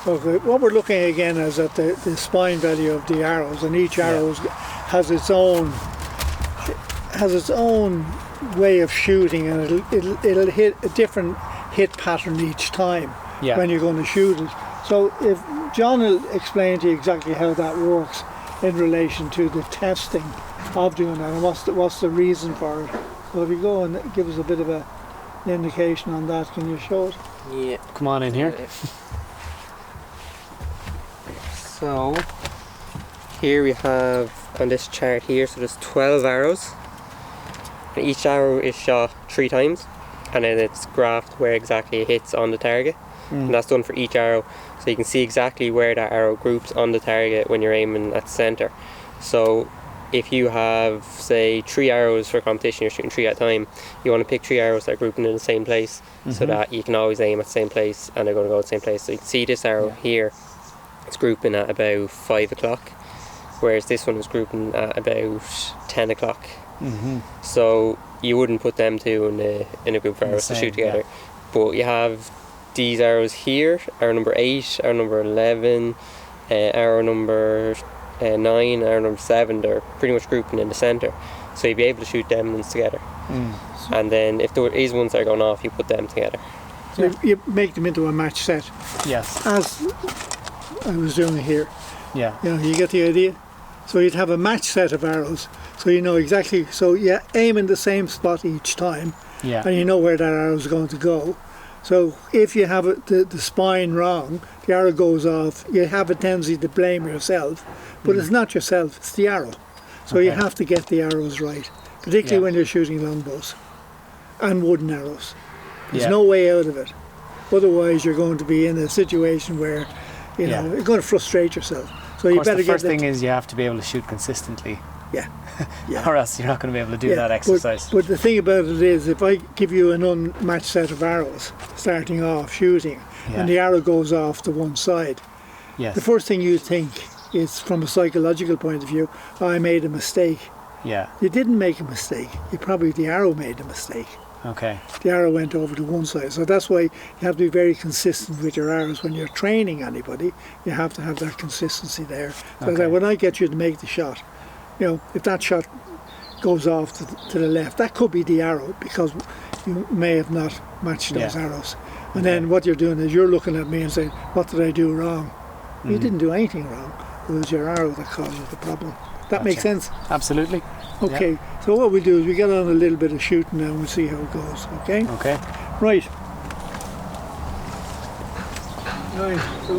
Okay, what we're looking at again is at the spine value of the arrows, and each arrow has its own way of shooting, and it'll hit a different hit pattern each time when you're going to shoot it. So if John will explain to you exactly how that works in relation to the testing of doing that, and what's the reason for it. So if you go and give us a bit of an indication on that, can you show it? Yeah. Come on in here. So here we have on this chart here, so there's 12 arrows, and each arrow is shot 3 times, and then it's graphed where exactly it hits on the target, and that's done for each arrow, so you can see exactly where that arrow groups on the target when you're aiming at the center. So if you have, say, 3 arrows for competition, you're shooting 3 at a time, you want to pick 3 arrows that are grouping in the same place, so that you can always aim at the same place and they're going to go at the same place. So you can see this arrow here, it's grouping at about 5 o'clock, whereas this one is grouping at about 10 o'clock. So you wouldn't put them two in a group of arrows to shoot together. But you have these arrows here, arrow number 8, arrow number 11, arrow number 9, arrow number 7, they're pretty much grouping in the centre. So you'd be able to shoot them ones together. And then if there is ones that are going off, you put them together. So you make them into a match set. Yes. As I was doing here. Yeah. You know, you get the idea? So you'd have a match set of arrows, so you know exactly, so you aim in the same spot each time, and you know where that arrow is going to go. So if you have the spine wrong, the arrow goes off, you have a tendency to blame yourself, but it's not yourself, it's the arrow. So you have to get the arrows right, particularly when you're shooting longbows and wooden arrows. There's no way out of it. Otherwise you're going to be in a situation where you know, you're going to frustrate yourself. So you better the first get thing is you have to be able to shoot consistently. Yeah. Or else you're not going to be able to do that exercise. But the thing about it is, if I give you an unmatched set of arrows, starting off shooting, and the arrow goes off to one side, the first thing you think is, from a psychological point of view, oh, I made a mistake. Yeah. You didn't make a mistake. The arrow made a mistake. Okay. The arrow went over to one side. So that's why you have to be very consistent with your arrows. When you're training anybody, you have to have that consistency there. So that when I get you to make the shot, you know, if that shot goes off to the left, that could be the arrow, because you may have not matched those arrows. And then what you're doing is you're looking at me and saying, what did I do wrong? You didn't do anything wrong. It was your arrow that caused you the problem. That makes sense? Absolutely. Okay, so what we'll do is we get on a little bit of shooting now and we'll see how it goes, okay? Okay. Right. So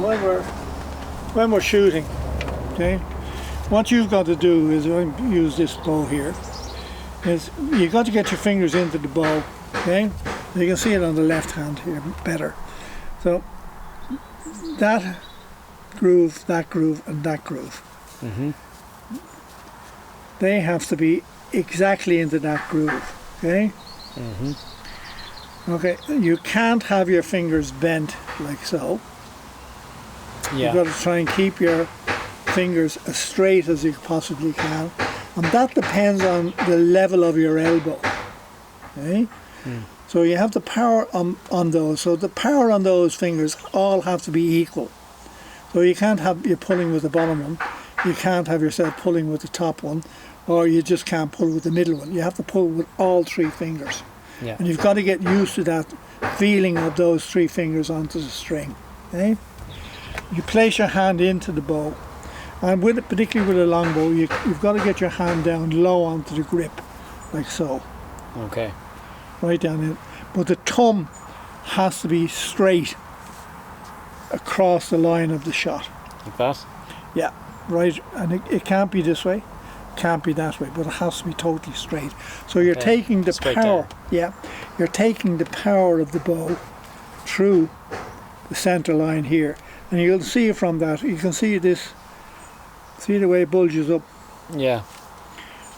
when we're shooting, okay, what you've got to do is, use this bow here, is you've got to get your fingers into the bow, okay? You can see it on the left hand here better. So that groove, and that groove. They have to be exactly into that groove, okay? Okay, you can't have your fingers bent like so. You've got to try and keep your fingers as straight as you possibly can, and that depends on the level of your elbow, okay? So you have the power on those, so the power on those fingers all have to be equal. So you can't have you pulling with the bottom one, you can't have yourself pulling with the top one, or you just can't pull with the middle one. You have to pull with all 3 fingers. And you've got to get used to that feeling of those 3 fingers onto the string. Okay? You place your hand into the bow, and particularly with a long bow, you've got to get your hand down low onto the grip, like so. Okay. Right down in. But the thumb has to be straight across the line of the shot. Like that? Yeah, right, and it can't be this way, can't be that way, but it has to be totally straight. So you're taking the power, you're taking the power of the bow through the center line here, and you'll see from that, you can see this, see the way it bulges up. Yeah.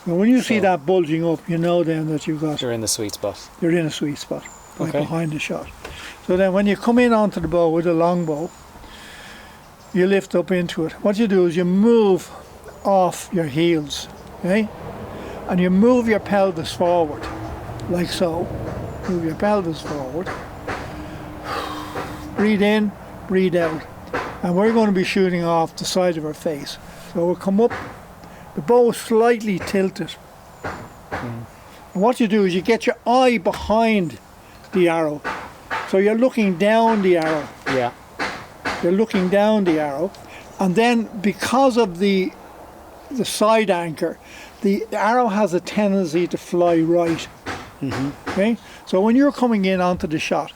And when you see that bulging up, you know then that you're in the sweet spot. You're in a sweet spot, right behind the shot. So then when you come in onto the bow with a long bow, you lift up into it. What you do is you move off your heels, okay? And you move your pelvis forward, like so. Move your pelvis forward. Breathe in, breathe out. and we're going to be shooting off the side of her face. So we'll come up, the bow is slightly tilted. And what you do is you get your eye behind the arrow. So you're looking down the arrow. Yeah. You're looking down the arrow, and then because of the side anchor, the arrow has a tendency to fly right. Okay? So when you're coming in onto the shot,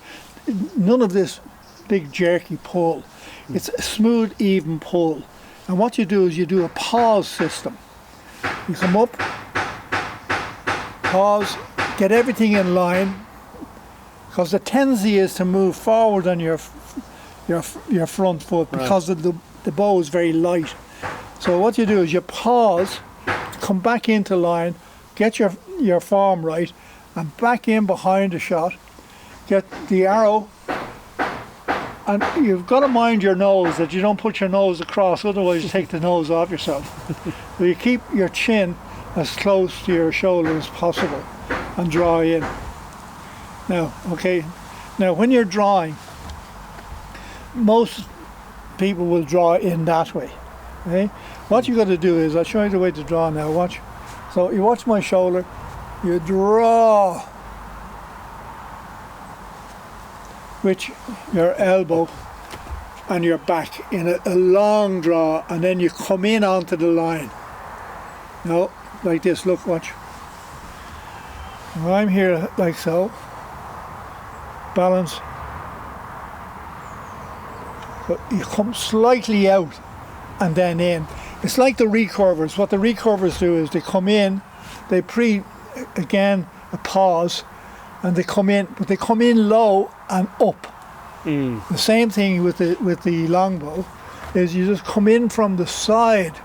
none of this big jerky pull. It's a smooth, even pull. And what you do is you do a pause system. You come up, pause, get everything in line, because the tendency is to move forward on your front foot because of the bow is very light. So what you do is you pause, come back into line, get your form right, and back in behind the shot, get the arrow, and you've got to mind your nose, that you don't put your nose across, otherwise you take the nose off yourself. So you keep your chin as close to your shoulder as possible and draw in. Now, okay, now when you're drawing, most people will draw in that way. Okay? What you got to do is, I'll show you the way to draw now, watch. So you watch my shoulder, you draw with your elbow and your back in a long draw, and then you come in onto the line. Now, like this, look, watch. Now I'm here like so, balance. So you come slightly out and then in. It's like the recurvers. What the recurvers do is they come in, they again a pause, and they come in, but they come in low and up. The same thing with the longbow is you just come in from the side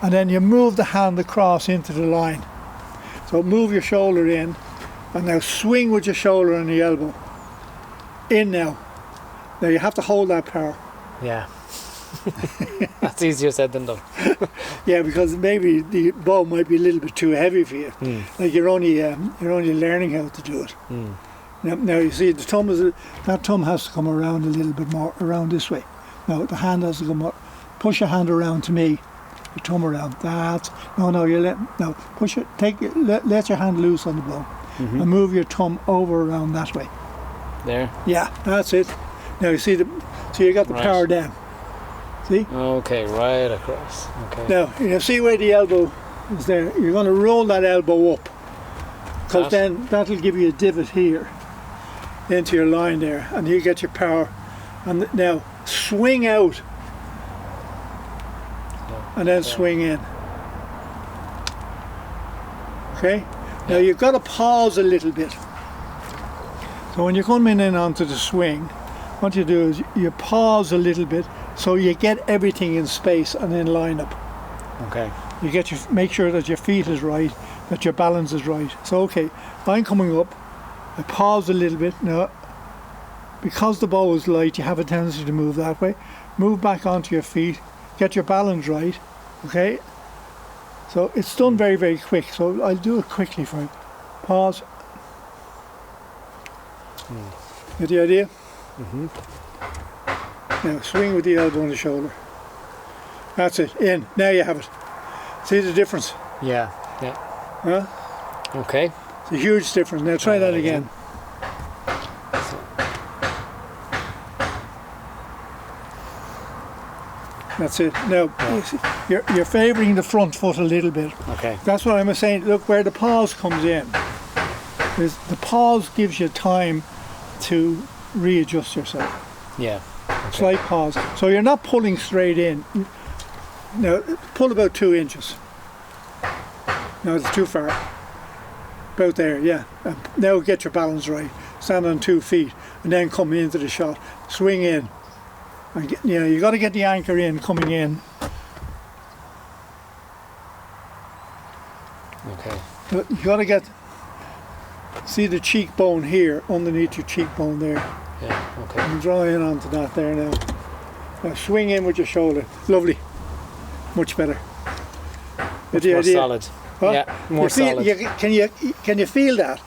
and then you move the hand across into the line. So move your shoulder in, and now swing with your shoulder and the elbow. In now. Now you have to hold that power. Yeah. That's easier said than done. Yeah, because maybe the bow might be a little bit too heavy for you. Like you're only learning how to do it. Now you see the thumb that thumb has to come around a little bit more, around this way. Now the hand has to come up. Push your hand around to me. Your thumb around. Push it. Let your hand loose on the bow, and move your thumb over around that way. There. Yeah, that's it. Now you see so you got the power down. See? Okay, right across. Okay. Now you see where the elbow is there. You're going to roll that elbow up, because then that'll give you a divot here into your line there, and you get your power. And now swing out, and then swing in. Okay? Now you've got to pause a little bit. So when you come in onto the swing, what you do is you pause a little bit so you get everything in space and in line up. Okay. You make sure that your feet is right, that your balance is right. So okay, I'm coming up, I pause a little bit. Now, because the bow is light, you have a tendency to move that way. Move back onto your feet, get your balance right, okay? So it's done very, very quick, so I'll do it quickly for you. Pause. Get the idea? Now swing with the elbow on the shoulder. That's it, in. Now you have it. See the difference? Yeah. Huh? Okay. It's a huge difference. Now try that again. That's it. Now, you're favouring the front foot a little bit. Okay. That's what I'm saying. Look, where the pause comes in, is the pause gives you time to readjust yourself. Yeah. Okay. Slight pause. So you're not pulling straight in. Now, pull about 2 inches. No, it's too far. About there, yeah. And now get your balance right. Stand on 2 feet and then come into the shot. Swing in. And you got to get the anchor in, coming in. Okay. But you got to see the cheekbone here, underneath your cheekbone there. Yeah, okay. And draw in onto that there now. Now swing in with your shoulder. Lovely. Much better. Much more solid. Huh? Yeah, more solid. Can you feel that?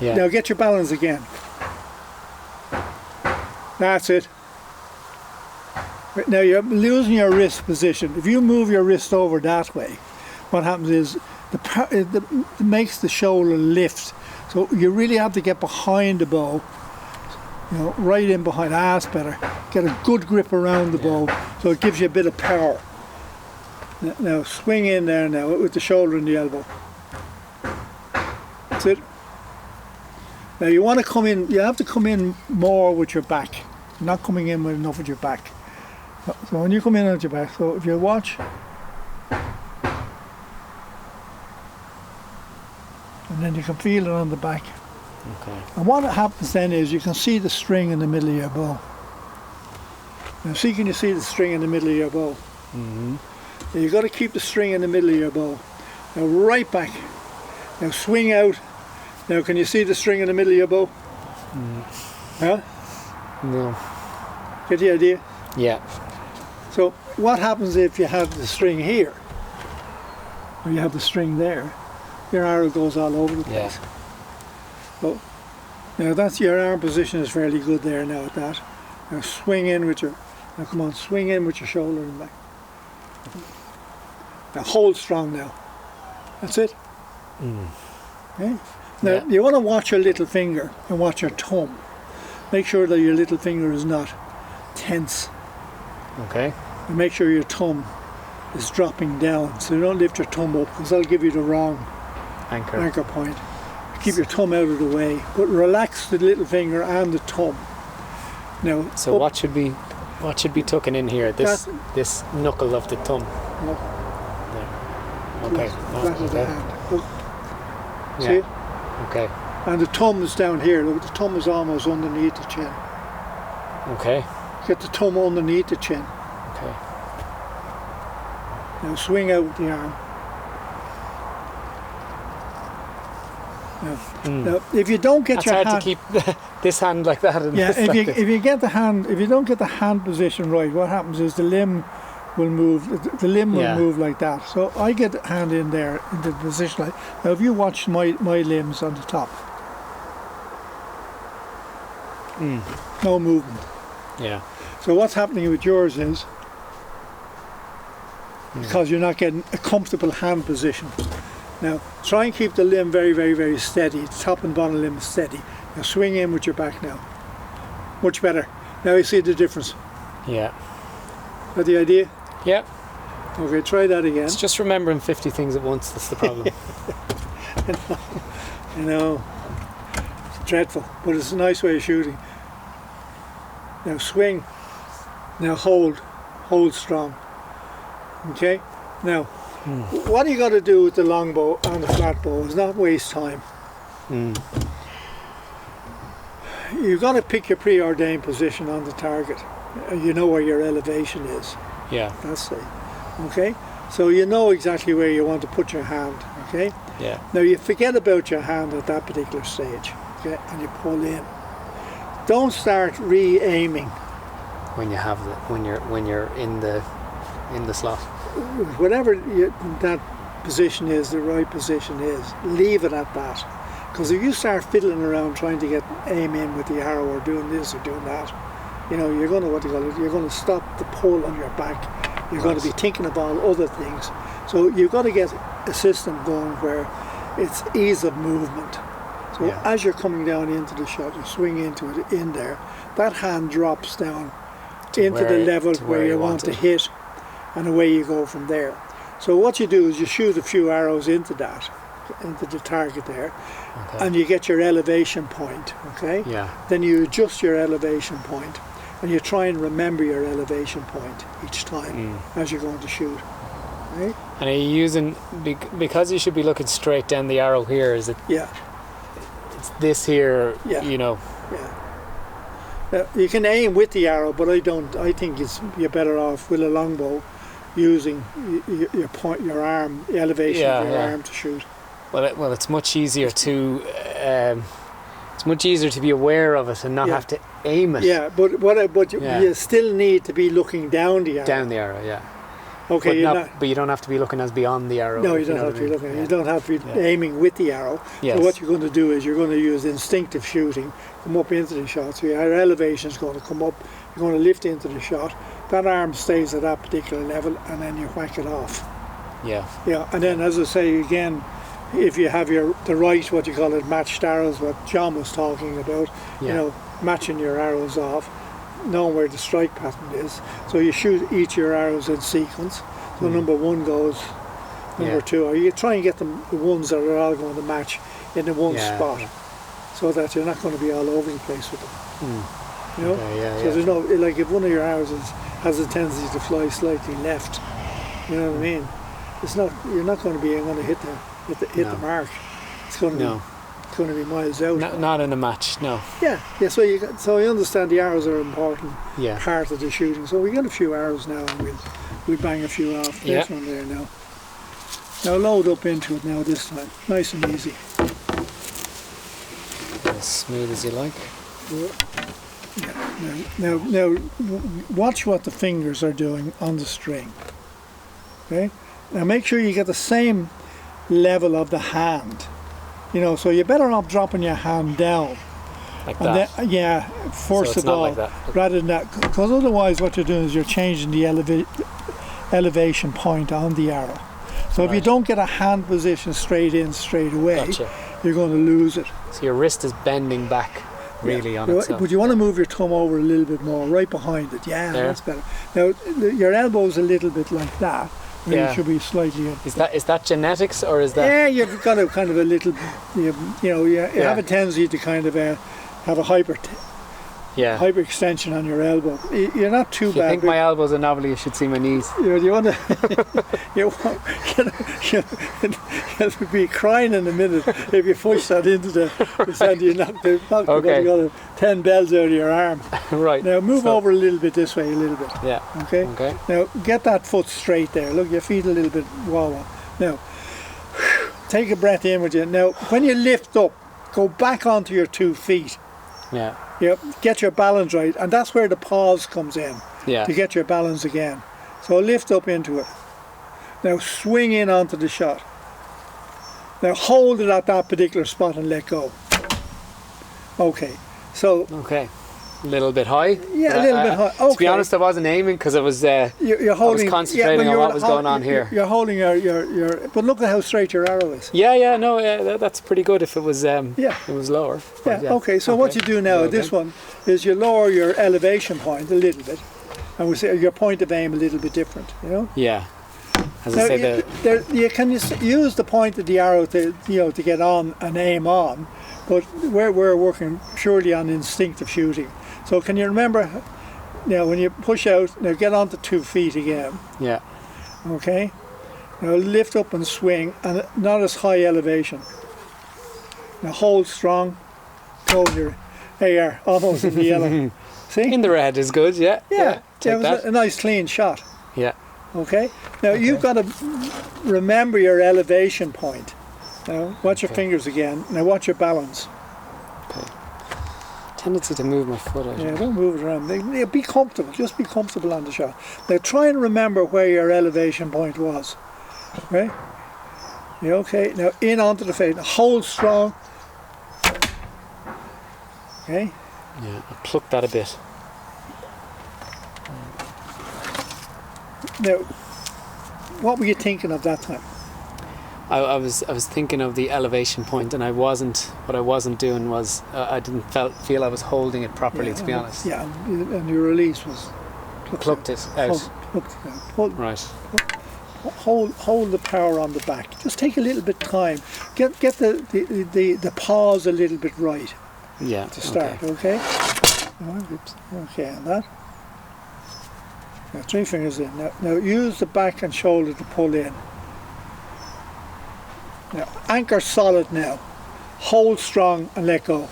Yeah. Now get your balance again. That's it. Now you're losing your wrist position. If you move your wrist over that way, what happens is it makes the shoulder lift. So you really have to get behind the bow, you know, right in behind. That's better. Get a good grip around the bow, so it gives you a bit of power. Now swing in there now with the shoulder and the elbow. That's it. Now you want to come in. You have to come in more with your back. You're not coming in with enough with your back. So when you come in with your back, so if you watch, and then you can feel it on the back. Okay. And what happens then is you can see the string in the middle of your bow. Now see, can you see the string in the middle of your bow? Mm-hmm. Now you've got to keep the string in the middle of your bow. Now right back. Now swing out. Now can you see the string in the middle of your bow? Huh? No. Get the idea? Yeah. So what happens if you have the string here? Or you have the string there? Your arrow goes all over the place. So now that's your arm position is fairly good there now at that. Now swing in with your, now come on, swing in with your shoulder and back. Now hold strong now. That's it. Okay? Now you want to watch your little finger and watch your thumb. Make sure that your little finger is not tense. Okay. And make sure your thumb is dropping down. So you don't lift your thumb up because that'll give you the wrong anchor point. Keep your thumb out of the way, but relax the little finger and the thumb. Now, so what should be tucking in here? This knuckle of the thumb. No, There. Okay. that is the hand. Look, see it? Okay. And the thumb is down here. Look, the thumb is almost underneath the chin. Okay. Get the thumb underneath the chin. Okay. Now swing out the arm. Now, if you don't get That's your hard hand, to keep this hand like that. And yeah, this like this. if you don't get the hand position right, what happens is the limb will move. The limb will move like that. So I get the hand in there in the position like. Now, if you watch my limbs on the top, no movement. Yeah. So what's happening with yours is because you're not getting a comfortable hand position. Now try and keep the limb very, very, very steady. The top and bottom limb is steady. Now swing in with your back now. Much better. Now you see the difference. Yeah. Is that the idea? Yeah. Okay, try that again. It's just remembering 50 things at once. That's the problem. I know. It's dreadful, but it's a nice way of shooting. Now swing. Now hold. Hold strong. Okay? Now, what you got to do with the long bow and the flat bow is not waste time. You've got to pick your preordained position on the target. You know where your elevation is. Yeah. That's it. Okay? So you know exactly where you want to put your hand. Okay? Yeah. Now you forget about your hand at that particular stage. Okay? And you pull in. Don't start re-aiming. When you have when you're in the slot. Whatever that position is, the right position is, leave it at that. Because if you start fiddling around trying to get aim in with the arrow or doing this or doing that, you know, you're going to stop the pull on your back. You're going to be thinking about other things. So you've got to get a system going where it's ease of movement. So as you're coming down into the shot, you swing into it in there, that hand drops down into the level where you want to hit, and away you go from there. So what you do is you shoot a few arrows into that, into the target there, and you get your elevation point, okay? Yeah. Then you adjust your elevation point, and you try and remember your elevation point each time as you're going to shoot. Right? And are you using, because you should be looking straight down the arrow here, is it? Yeah. It's this here, you know. Yeah. You can aim with the arrow, but I think you're better off with a longbow using your point, your arm, the elevation of your arm to shoot. Well, it's much easier to be aware of it and not have to aim it. Yeah, but you still need to be looking down the arrow. Down the arrow, yeah. Okay, but you don't have to be looking as beyond the arrow. No, you don't have to be looking. You don't have to be aiming with the arrow. Yes. So what you're going to do is you're going to use instinctive shooting, come up into the shot. So your elevation is going to come up. You're going to lift into the shot. that arm stays at that particular level, and then you whack it off. Yeah. Yeah, and then as I say again, if you have the right, what you call it, matched arrows, what John was talking about, Yeah. you know, matching your arrows off, knowing where the strike pattern is. So you shoot each of your arrows in sequence. So number one goes, number two, or you try and get the ones that are all going to match in the one spot, so that you're not going to be all over the place with them. You know? So there's no, like if one of your arrows has a tendency to fly slightly left, you know what I mean? It's not, you're not going to be able to hit the mark. It's going to be miles out. Not in a match, no. Yeah. So I understand the arrows are an important Yeah. part of the shooting. So we got a few arrows now, and we'll bang a few off. There's one there now. Now load up into it now this time, nice and easy. As smooth as you like. Yeah. Now, watch what the fingers are doing on the string. Okay. Now make sure you get the same level of the hand. You know, so you're better off dropping your hand down. Like and that. Then, first so it's of not all, like that. rather than that, because otherwise what you're doing is you're changing the elevation point on the arrow. So if you don't get a hand position straight in, straight away, you're going to lose it. So your wrist is bending back really on itself. But you want to move your thumb over a little bit more, right behind it. Yeah, that's better. Now, your elbow's a little bit like that. It should be slightly in. Is that genetics, or is that? Yeah, you've got a kind of a little, you have a tendency to kind of have a hyperextension on your elbow. You're not too bad. I think my elbow's a novelty. You should see my knees. You want to, you'll be crying in a minute if you push that into the center. You knock the 10 bells out of your arm. Right. Now move over a little bit this way, a little bit. Yeah. Okay. Now get that foot straight there. Look, your feet a little bit wobble. Now take a breath in with you. Now when you lift up, go back onto your 2 feet. Yeah. Yep, get your balance right, and that's where the pause comes in, to get your balance again. So lift up into it. Now swing in onto the shot. Now hold it at that particular spot and let go. Okay, so... Okay. A little bit high. Yeah, a little bit high. Okay. To be honest, I wasn't aiming because I was you're holding, I was concentrating on what was going on here. You're holding your... But look at how straight your arrow is. That's pretty good if it was it was lower. Okay, so what you do now at this one is you lower your elevation point a little bit, and we say your point of aim a little bit different, you know? Yeah. As I say, you can use the point of the arrow to get on and aim on, but we're working purely on instinctive shooting. So can you remember now when you push out, now get onto 2 feet again. Yeah. Okay. Now lift up and swing, and not as high elevation. Now hold strong. Hold your air almost in the yellow. See? In the red is good, yeah. Yeah. It was a nice clean shot. Yeah. Okay. Now you've got to remember your elevation point. Now watch your fingers again. Now watch your balance. Okay. Tendency to move my foot out. Yeah, don't move it around. Be comfortable. Just be comfortable on the shot. Now try and remember where your elevation point was. Right? Yeah, okay. Now in onto the face. Hold strong. Okay. Yeah, I plucked that a bit. Now, what were you thinking of that time? I was thinking of the elevation point, and what I wasn't doing was I didn't feel I was holding it properly, to be honest. Yeah, and your release was plucked it out. Right. Hold the power on the back. Just take a little bit of time. Get the pause a little bit right. Yeah. To start, okay? Okay, and that. Now 3 fingers in. Now use the back and shoulder to pull in. Now anchor solid now. Hold strong and let go.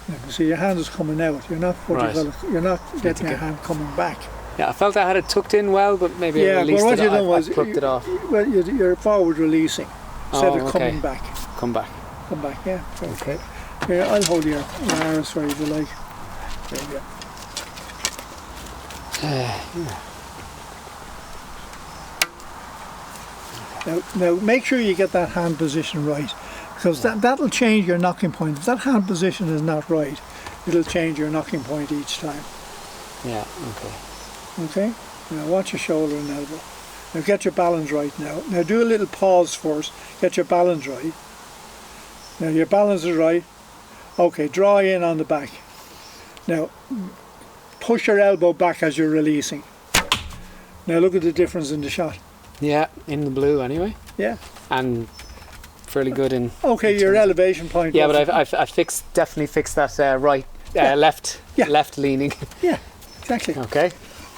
Now, you see your hand is coming out. You're not you're not getting your hand coming back. Yeah, I felt I had it tucked in well, but maybe I released what you done was I plucked it off. Well, you're forward releasing instead of coming back. Come back. Come back, yeah. Okay. Here, I'll hold your arrows for you if you like. There you go. Now make sure you get that hand position right, because that'll change your knocking point. If that hand position is not right, it'll change your knocking point each time. Yeah, okay. Okay? Now watch your shoulder and elbow. Now get your balance right now. Now do a little pause first. Get your balance right. Now your balance is right. Okay, draw in on the back. Now push your elbow back as you're releasing. Now look at the difference in the shot. Yeah, in the blue anyway. Yeah. And fairly good in... Okay, in your terms of- elevation point. Yeah, but I've definitely fixed that right, Yeah. left Yeah. left leaning. Yeah, exactly. Okay.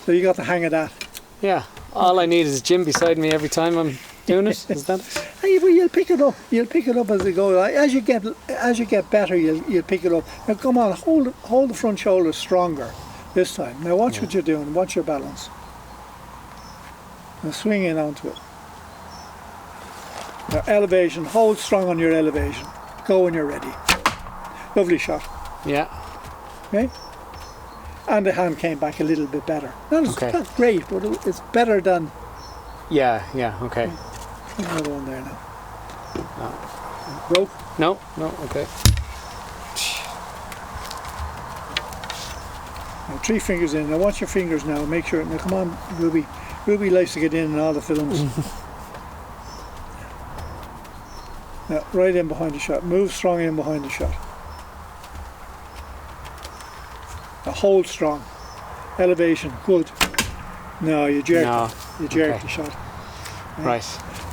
So you got the hang of that. Yeah. All I need is Jim beside me every time I'm doing it. Is that it? Hey, well, you'll pick it up. You'll pick it up as you go. As you get better, you'll pick it up. Now come on, hold the front shoulder stronger this time. Now watch what you're doing. Watch your balance. Now swing in onto it. Now elevation. Hold strong on your elevation. Go when you're ready. Lovely shot. Yeah. Okay. And the hand came back a little bit better. Not Okay. not great, but it's better than Yeah, okay. another one there now. Broke. No, okay. Now 3 fingers in. Now watch your fingers now. Make sure. Now come on, Ruby. Ruby likes to get in all the films. Now right in behind the shot. Move strong in behind the shot. Now hold strong. Elevation. Good. No, you jerked. No. You jerked Okay. the shot. Right.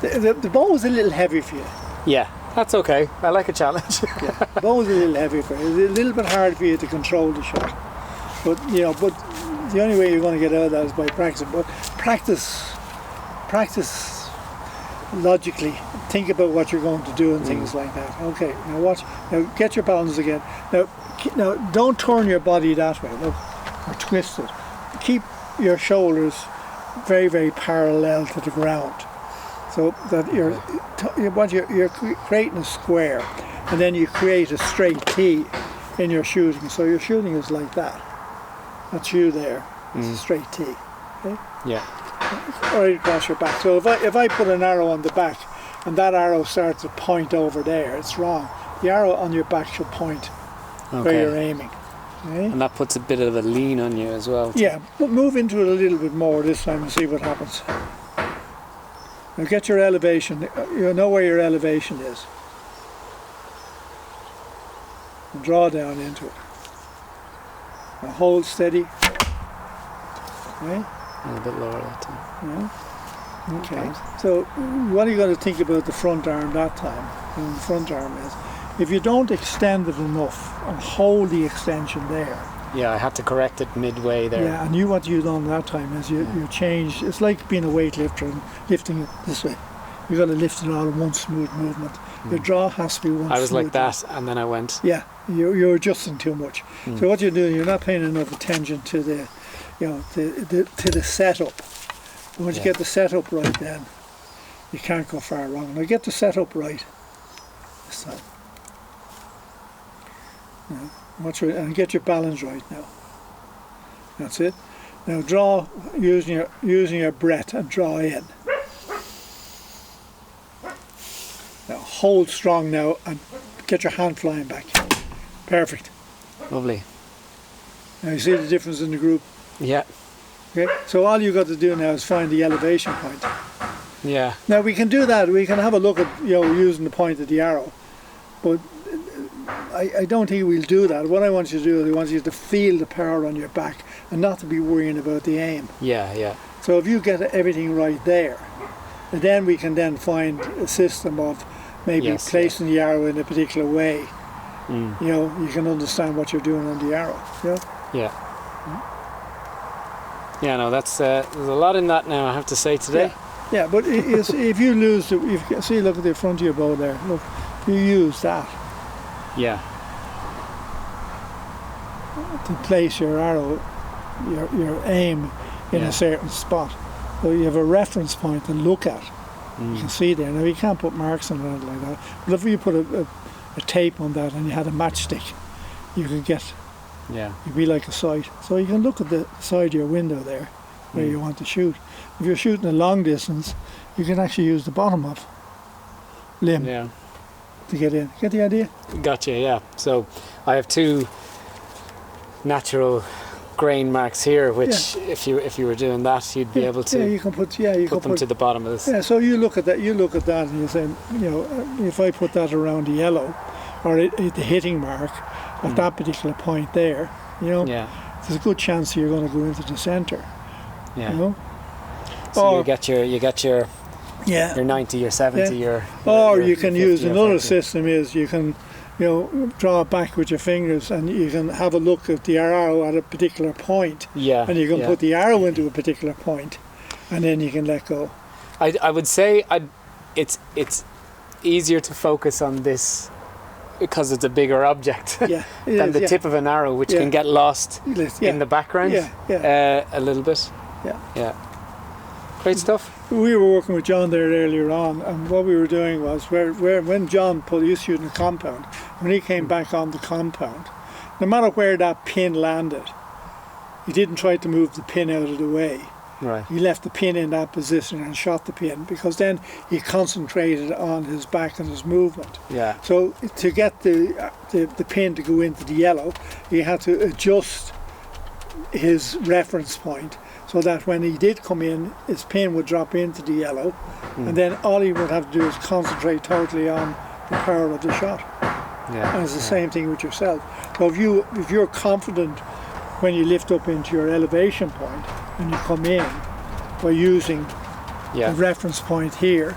The ball was a little heavy for you. Yeah, that's okay. I like a challenge. The ball was a little heavy for you. It was a little bit hard for you to control the shot. But the only way you're going to get out of that is by practicing. But practice logically. Think about what you're going to do and things like that. Okay, now watch. Now get your balance again. Now don't turn your body that way. Look, or twist it. Keep your shoulders very, very parallel to the ground, so that you're creating a square, and then you create a straight T in your shooting. So your shooting is like that. That's you there. It's a straight T. Okay? Yeah. Right across your back. So if I put an arrow on the back, and that arrow starts to point over there, it's wrong. The arrow on your back should point where you're aiming. Okay? And that puts a bit of a lean on you as well. Yeah, but move into it a little bit more this time and see what happens. Now get your elevation. You know where your elevation is. And draw down into it. Now hold steady. Okay? A bit lower that time. Yeah. Okay. So what are you going to think about the front arm that time? And the front arm is, if you don't extend it enough and hold the extension there. Yeah, I had to correct it midway there. Yeah, and what you done that time is you changed. It's like being a weightlifter and lifting it this way. You got to lift it all in one smooth movement. Your draw has to be one. I was like smooth that, and then I went. Yeah, you're adjusting too much. So what you're doing, you're not paying enough attention to the, to the setup. And once you get the setup right, then you can't go far wrong. Now get the setup right this time. And get your balance right now. That's it. Now draw using your breath and draw in. Now hold strong now and get your hand flying back. Perfect. Lovely. Now you see the difference in the group. Yeah. Okay. So all you got to do now is find the elevation point. Yeah. Now we can do that. We can have a look at using the point of the arrow, but I don't think we'll do that. What I want you to do is I want you to feel the power on your back and not to be worrying about the aim. Yeah. So if you get everything right there, then we can then find a system of maybe placing the arrow in a particular way. You can understand what you're doing on the arrow. Yeah. Yeah, no, that's there's a lot in that now, I have to say today. Yeah, but if you lose, see, look at the front of your bow there. Look, you use that. Yeah. To place your arrow, your aim in a certain spot. So you have a reference point to look at. You can see there. Now you can't put marks on it like that. But if you put a tape on that and you had a matchstick, you could get, you'd be like a sight. So you can look at the side of your window there where you want to shoot. If you're shooting a long distance, you can actually use the bottom of limb to get in. Get the idea? Gotcha, yeah. So I have two natural grain marks here, which if you were doing that, you'd be able to you can put put them to the bottom of this. Yeah, so you look at that and you say, you know, if I put that around the yellow or at the hitting mark at that particular point there, you know, there's a good chance you're going to go into the centre. Yeah. You know? So you get your 90, your 70, or you can 50 use or another 50. system is you can, you know, draw it back with your fingers and you can have a look at the arrow at a particular point. Yeah. And you can put the arrow into a particular point and then you can let go. I would say it's easier to focus on this because it's a bigger object than the tip of an arrow, which can get lost in the background a little bit. Yeah. Great stuff. We were working with John there earlier on, and what we were doing was when John used to shoot in the compound, when he came back on the compound, no matter where that pin landed, he didn't try to move the pin out of the way. Right. He left the pin in that position and shot the pin, because then he concentrated on his back and his movement. Yeah. So to get the pin to go into the yellow, he had to adjust his reference point, so that when he did come in, his pin would drop into the yellow, and then all he would have to do is concentrate totally on the power of the shot. Yeah. And it's the same thing with yourself. So if you're confident when you lift up into your elevation point and you come in by using the reference point here,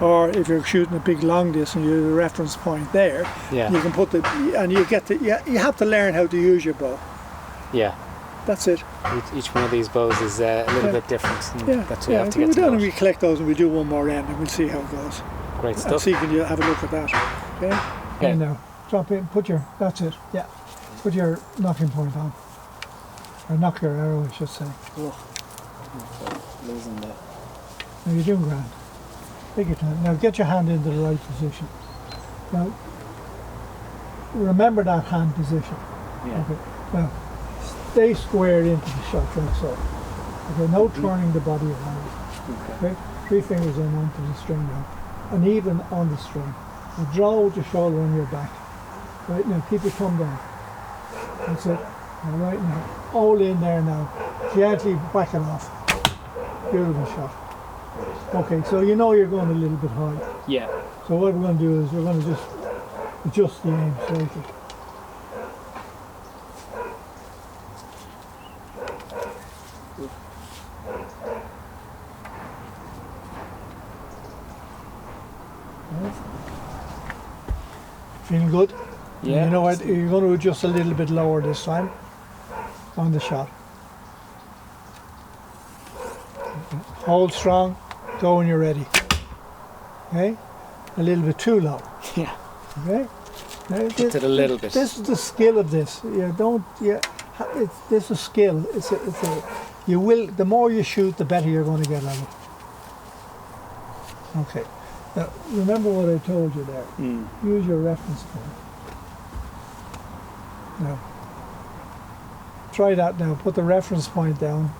or if you're shooting a big long distance, you have a reference point there. You can put you have to learn how to use your bow. Yeah. That's it. Each one of these bows is a little bit different. That's you have to get we'll to know. we collect those and we'll do one more end and we'll see how it goes. Great And stuff. see, can you have a look at that? Okay. And now drop in. That's it. Yeah. Put your knocking point on, or knock your arrow, I should say. Losing that. Now you're doing grand. Take your time. Now get your hand into the right position. Now remember that hand position. Yeah. Okay. Now stay square into the shot like so. Okay, no turning the body around. Okay. 3 fingers in onto the string now. And even on the string. Now draw with your shoulder on your back. Right now, keep your thumb down. That's it. Now right now. All in there now. Gently whack it off. Beautiful shot. Okay, so you know you're going a little bit high. Yeah. So what we're going to do is we're going to just adjust the aim slightly. Feeling good? Yeah. You know what? You're going to adjust a little bit lower this time on the shot. Hold strong, go when you're ready. Okay? A little bit too low. Yeah. Okay? Just it a little bit. This is the skill of this. This is skill. The more you shoot, the better you're going to get at it. Okay. Now, remember what I told you there. Use your reference point. Now, try that now. Put the reference point down.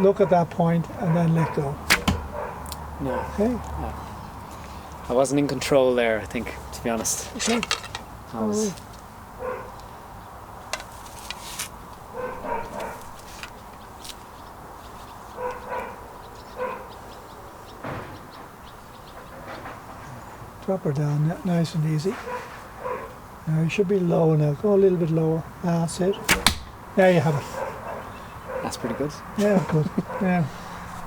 Look at that point and then let go. No. Okay? No. I wasn't in control there, I think, to be honest. Okay. I was... Drop her down, nice and easy. Now you should be low now. Go a little bit lower. That's it. There you have it. That's pretty good. Yeah, good. Yeah.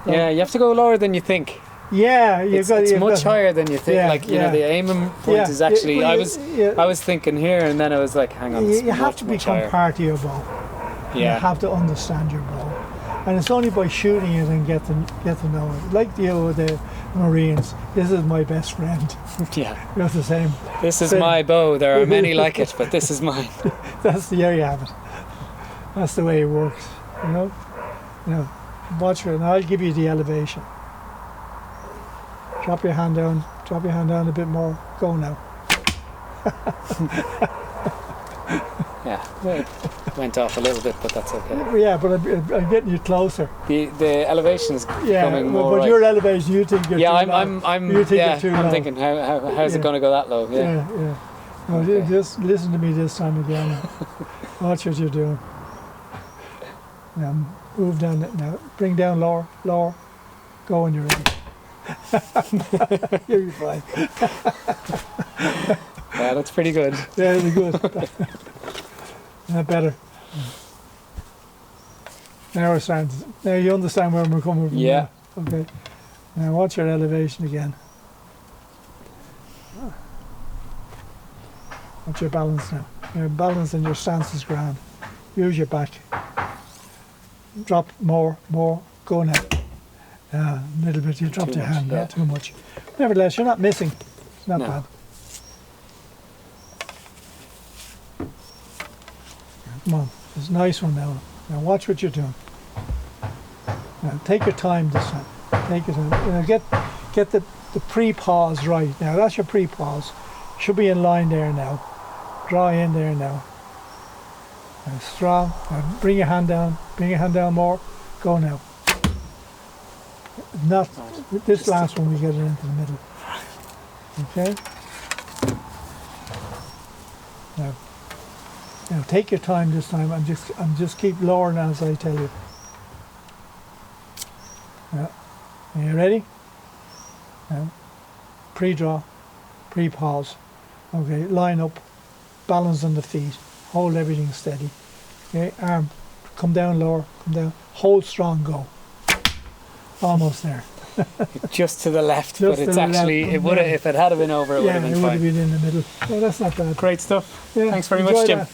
Yeah, you have to go lower than you think. Yeah, It's much higher than you think. Yeah, like, you know, the aiming point is actually... I was thinking here, and then I was like, hang on, you have to become part of your bow. Yeah. You have to understand your bow. And it's only by shooting it and get to know it. Like the Marines, this is my best friend. Yeah. You're the same. This is my bow. There are many like it, but this is mine. There you have it. That's the way it works. You know? Watch it, and I'll give you the elevation. Drop your hand down a bit more. Go now. Yeah, it went off a little bit, but that's okay. Yeah, but I'm getting you closer. The elevation's becoming more but right. your elevation, you think you're too low. I'm thinking how's it going to go that low? Yeah. No, just listen to me this time again. Watch what you're doing. Now move down. Now bring down lower, lower. Go when you're ready. You'll be fine. Yeah, that's pretty good. Yeah, it'll be good. Better. Now we're starting. Now you understand where we're coming from. Yeah. Now. Okay. Now watch your elevation again. Watch your balance now. Your balance and your stance is grand. Use your back. Drop more, more. Go now. A little bit. You dropped your hand. Not too much. Nevertheless, you're not missing. It's not bad. Come on. It's a nice one now. Now watch what you're doing. Now take your time this time. Take your time. Now get the pre-pause right. Now that's your pre-pause. Should be in line there now. Draw in there now. Now strong. Now bring your hand down. Bring your hand down more. Go now. Not this last one. We get it into the middle. Okay. Now take your time this time. I'm just keep lowering as I tell you. Yeah. Are you ready? Now, pre-draw, pre-pause. Okay, line up, balance on the feet, hold everything steady. Okay, arm, come down lower, come down, hold strong, go. Almost there. Just to the left, but it's actually, it would have, if it had been over, it would have been fine. Yeah, it would have been in the middle. No, that's not bad. Great stuff. Yeah, thanks very much, Jim. That.